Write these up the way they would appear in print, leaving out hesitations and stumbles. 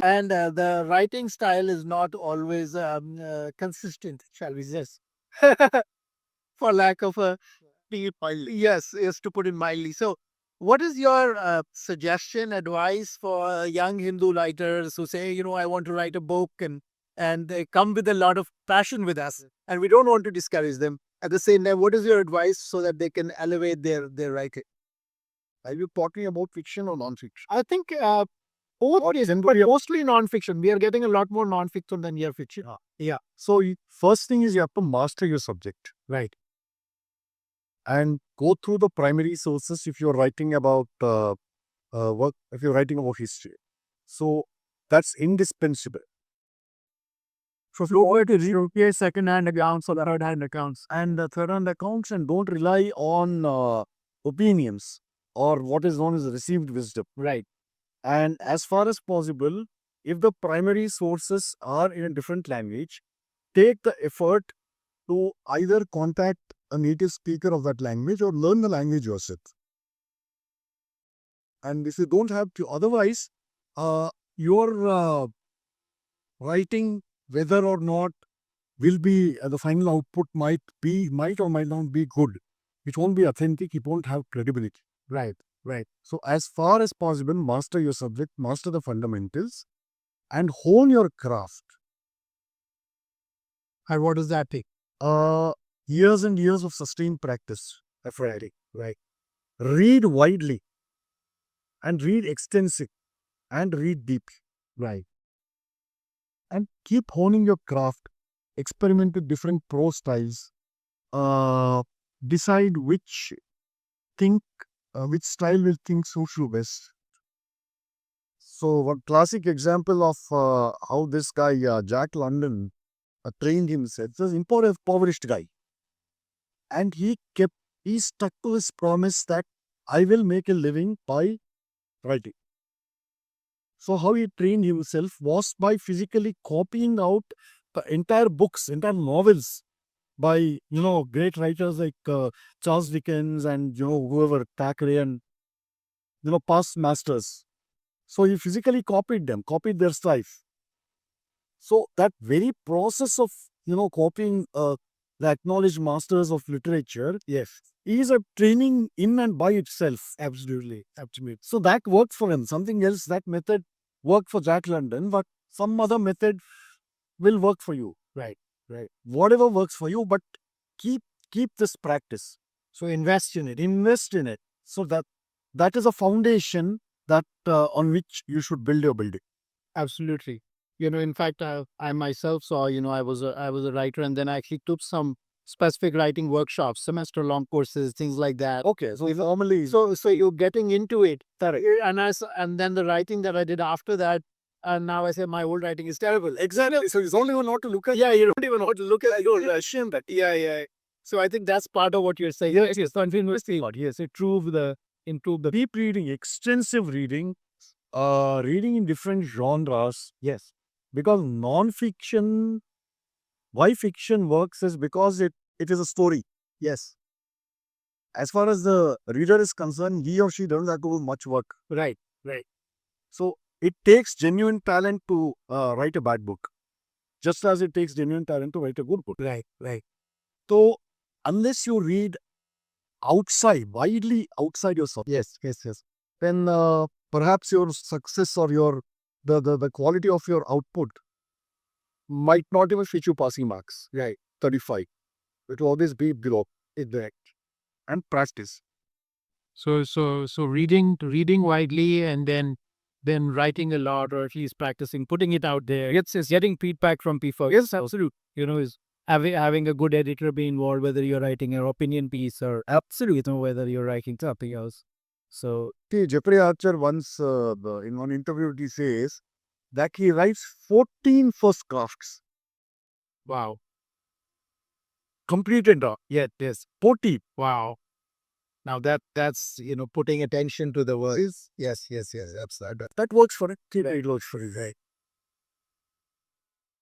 And the writing style is not always consistent, shall we say, for lack of a yes, yes, to put it mildly. So, what is your suggestion, advice for young Hindu writers who say, I want to write a book, and they come with a lot of passion with us, and we don't want to discourage them. At the same time, what is your advice so that they can elevate their writing? Are you talking about fiction or non-fiction? I think both is, but mostly non-fiction. We are getting a lot more non-fiction than near fiction. Yeah, So, first thing is you have to master your subject right. and go through the primary sources if you're writing about work, if you're writing about history. So, that's indispensable. So if you go to read second-hand accounts or third-hand accounts. And the third-hand accounts, and don't rely on opinions or what is known as received wisdom. Right. And as far as possible, if the primary sources are in a different language, take the effort to either contact a native speaker of that language or learn the language yourself. And if you don't have to, otherwise, your writing, whether or not will be the final output might or might not be good. It won't be authentic. It won't have credibility. Right. Right. So as far as possible, master your subject, master the fundamentals, and hone your craft. And what does that take? Years and years of sustained practice of writing. Right. Read widely, and read extensive, and read deep. Right. And keep honing your craft. Experiment with different prose styles. Decide which style will think suits you best. So, one classic example of how this guy, Jack London, trained himself. He was an impoverished guy. And he stuck to his promise that I will make a living by writing. So, how he trained himself was by physically copying out the entire books, entire novels by, great writers like Charles Dickens and, whoever, Thackeray and, past masters. So he physically copied them, copied their style. So that very process of, copying the acknowledged masters of literature, Yes. is a training in and by itself. Absolutely. Absolutely. So that worked for him. Something else, that method worked for Jack London, but some other method will work for you. Right. Right. Whatever works for you, but keep this practice. So invest in it. Invest in it. So that is a foundation that on which you should build your building. Absolutely. In fact, I myself saw, I was a writer, and then I actually took some specific writing workshops, semester long courses, things like that. Okay, so normally, So you're getting into it. correct. And then the writing that I did after that, and now I say my old writing is terrible. Exactly. So you don't even know how to look at. Yeah, you don't even know how to look at your ashamed that. Yeah. So I think that's part of what you're saying. Yes, Yes, continuously. Yes, improve the. Deep reading, extensive reading, reading in different genres. Yes. Because non-fiction, why fiction works is because it is a story. Yes. As far as the reader is concerned, he or she doesn't have to do much work. Right. Right. So it takes genuine talent to write a bad book, just as it takes genuine talent to write a good book. Right. Right. So unless you read widely outside yourself, Yes. Yes. then perhaps your success or the quality of your output might not even fit you passing marks. Right. 35. It will always be below. Indirect. And practice. So reading widely, and then writing a lot, or at least practicing, putting it out there. It's getting feedback from people. Yes, absolutely. Is having a good editor be involved, whether you're writing an opinion piece or absolutely, whether you're writing something else. So See, Jeffrey Archer once, in one interview, he says that he writes 14 first drafts. wow. Completed draft. Yes. 40. Wow. Now that's putting attention to the words. Yes. Absolutely. That works for it. It works for it, right?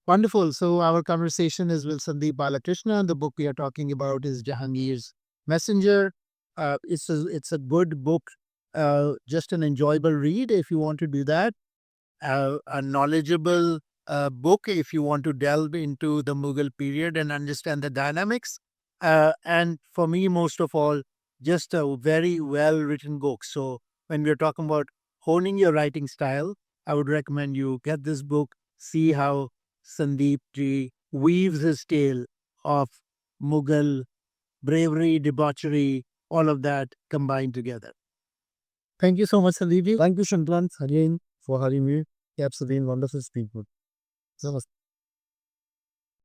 Wonderful. So our conversation is with Sandeep Balakrishna. The book we are talking about is Jahangir's Messenger. It's a good book, just an enjoyable read if you want to do that. a knowledgeable book if you want to delve into the Mughal period and understand the dynamics. And for me, most of all, just a very well written book. So when we're talking about honing your writing style, I would recommend you get this book, see how Sandeep ji weaves his tale of Mughal bravery, debauchery, all of that combined together. Thank you so much, Sandeep ji. Thank you, Sankrant, again for having me. It's been wonderful speaking. Namaste.